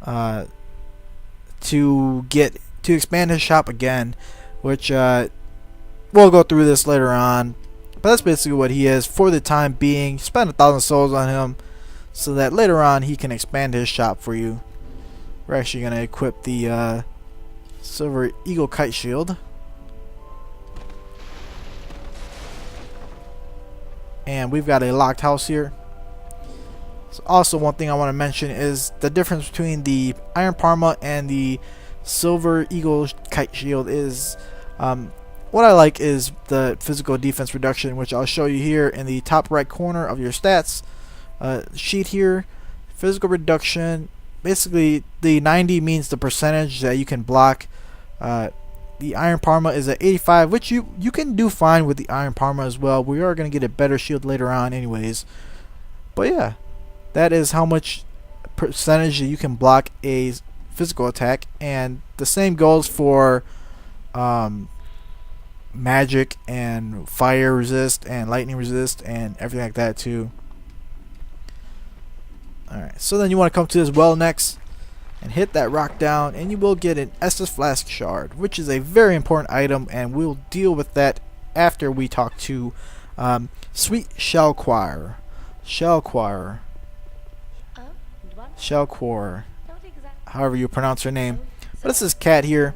to expand his shop again, which we'll go through this later on. But that's basically what he is for the time being. Spend 1,000 souls on him so that later on he can expand his shop for you. We're actually going to equip the Silver Eagle Kite Shield. And we've got a locked house here. So also, one thing I want to mention is the difference between the Iron Parma and the Silver Eagle Kite Shield is what I like is the physical defense reduction, which I'll show you here in the top right corner of your stats sheet here. Physical reduction, basically the 90 means the percentage that you can block. The Iron Parma is at 85, which you can do fine with the Iron Parma as well. We are going to get a better shield later on anyways. But yeah, that is how much percentage you can block a physical attack. And the same goes for magic and fire resist and lightning resist and everything like that too. Alright, so then you want to come to this well next and hit that rock down, and you will get an Estus Flask Shard, which is a very important item, and we'll deal with that after we talk to Sweet Shell Choir. However you pronounce her name. But this is Cat here.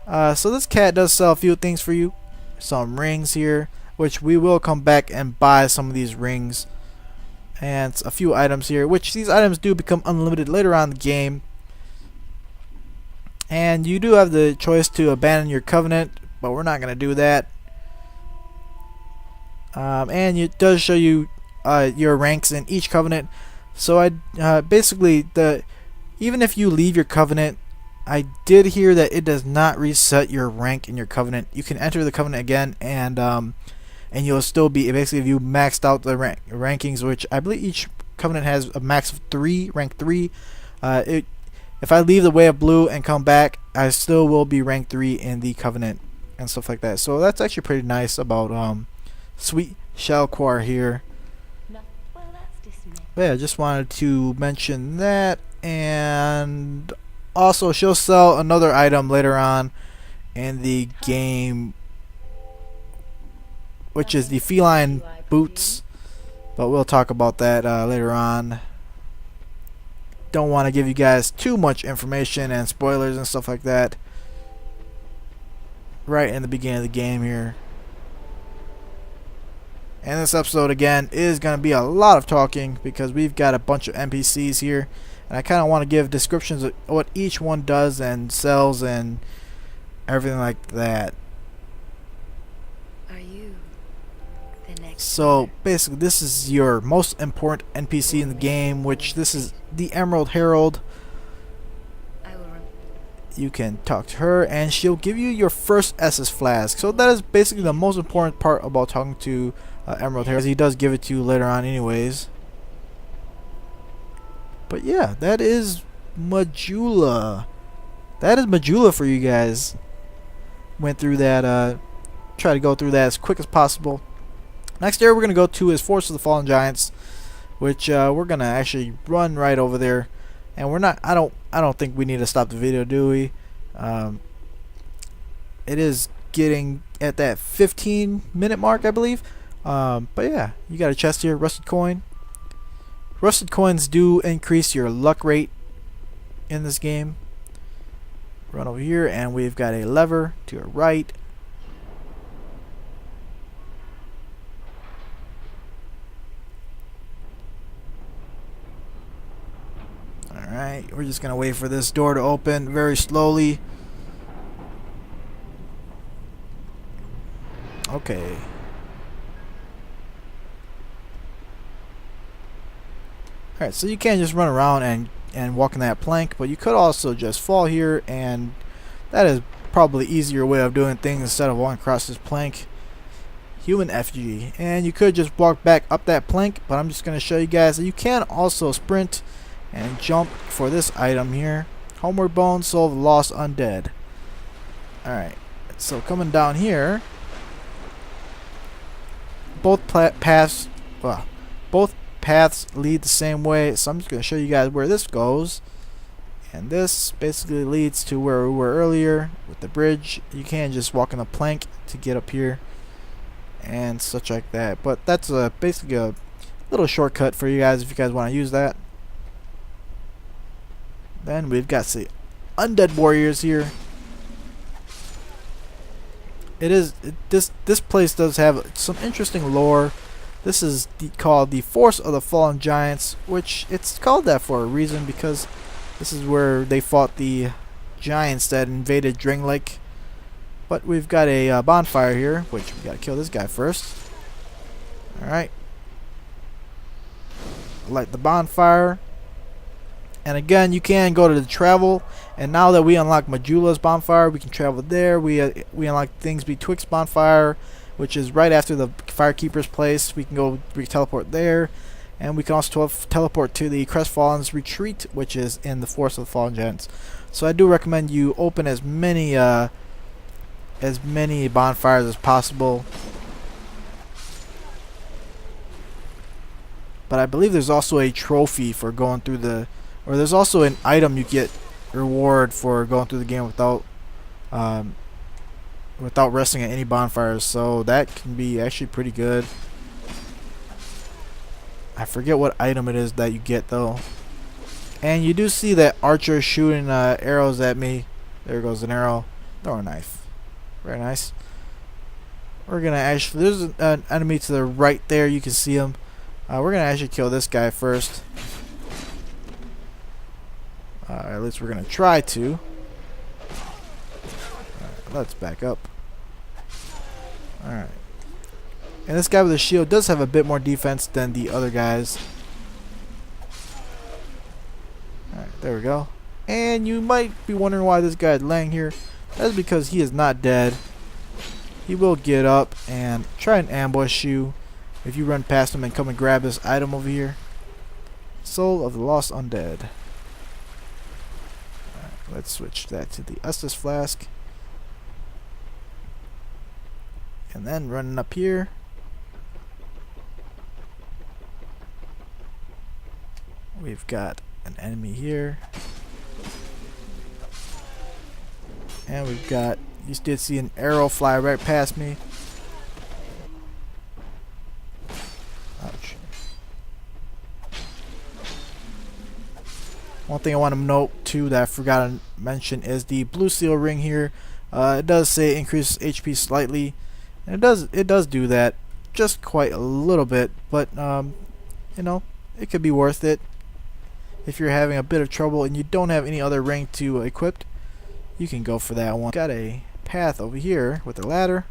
So this cat does sell a few things for you. Some rings here, which we will come back and buy some of these rings. And a few items here, which these items do become unlimited later on in the game. And you do have the choice to abandon your covenant, but we're not going to do that. And it does show you your ranks in each covenant. So basically, even if you leave your covenant, I did hear that it does not reset your rank in your covenant. You can enter the covenant again, and you'll still be, basically, if you maxed out the rankings, which I believe each covenant has a max of 3, rank 3. If I leave the Way of Blue and come back, I still will be rank 3 in the covenant and stuff like that. So that's actually pretty nice about Sweet Shell Choir here. But yeah, I just wanted to mention that. And also, she'll sell another item later on in the game, which is the feline boots, but we'll talk about that later on. Don't want to give you guys too much information and spoilers and stuff like that right in the beginning of the game here. And this episode again is going to be a lot of talking because we've got a bunch of NPCs here, and I kind of want to give descriptions of what each one does and sells and everything like that. So basically, this is your most important NPC in the game, which this is the Emerald Herald. You can talk to her and she'll give you your first Estus Flask. So that is basically the most important part about talking to Emerald Herald. He does give it to you later on anyways. But yeah, that is Majula. That is Majula for you guys. Went through that, try to go through that as quick as possible. Next area we're going to go to is Forest of the Fallen Giants, which we're going to actually run right over there. And we're not, I don't think we need to stop the video, do we? It is getting at that 15-minute mark, I believe. But yeah, you got a chest here, rusted coin. Rusted coins do increase your luck rate in this game. Run over here and we've got a lever to your right. Alright, we're just going to wait for this door to open very slowly. Okay. Alright, so you can't just run around and walk in that plank, but you could also just fall here, and that is probably easier way of doing things instead of walking across this plank. Human FG. And you could just walk back up that plank, but I'm just going to show you guys that you can also sprint and jump for this item here. Homeward Bone, Soul of the Lost Undead. Alright, so coming down here, both paths lead the same way, so I'm just going to show you guys where this goes. And this basically leads to where we were earlier with the bridge. You can just walk on a plank to get up here and such like that. But that's basically a little shortcut for you guys if you guys want to use that. Then we've got the undead warriors here. This place does have some interesting lore. This is called the Force of the Fallen Giants, which it's called that for a reason, because this is where they fought the giants that invaded Drang Lake. But we've got a bonfire here, which we gotta kill this guy first. Alright. Light the bonfire. And again, you can go to the travel, and now that we unlock Majula's bonfire, we can travel there. We unlock things betwixt bonfire, which is right after the Firekeeper's place. We can teleport there, and we can also teleport to the Crestfallen's retreat, which is in the Force of the Fallen Giants. So I do recommend you open as many bonfires as possible. But I believe there's also a trophy for going through the, or there's also an item you get reward for going through the game without resting at any bonfires. So that can be actually pretty good. I forget what item it is that you get though. And you do see that archer shooting arrows at me. There goes an arrow. Throw a knife. Very nice. We're gonna actually, there's an enemy to the right there. You can see him. We're gonna actually kill this guy first. At least we're gonna try to. Let's back up. Alright. And this guy with the shield does have a bit more defense than the other guys. Alright, there we go. And you might be wondering why this guy is laying here. That's because he is not dead. He will get up and try and ambush you if you run past him and come and grab this item over here. Soul of the Lost Undead. Alright, let's switch that to the Estus Flask. And then running up here. We've got an enemy here. And we've got, you did see an arrow fly right past me. Ouch. One thing I want to note too that I forgot to mention is the blue seal ring here. It does say increases HP slightly. And it does do that just quite a little bit, but you know, it could be worth it. If you're having a bit of trouble and you don't have any other ring to equip, you can go for that one. Got a path over here with a ladder.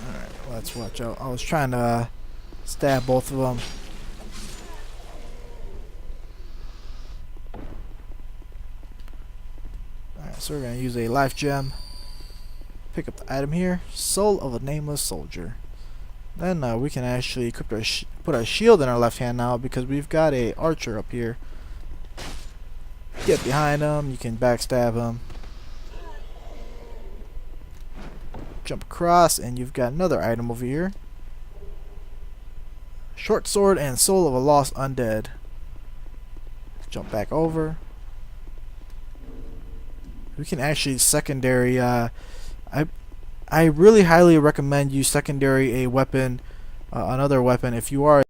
Alright, let's watch out. I was trying to stab both of them. Alright, so we're going to use a life gem. Pick up the item here, Soul of a Nameless Soldier. Then we can actually equip put our shield in our left hand now because we've got a archer up here. Get behind him, you can backstab him. Jump across and you've got another item over here. Short sword and Soul of a Lost Undead. Jump back over. We can actually secondary I really highly recommend you secondary a weapon, another weapon if you are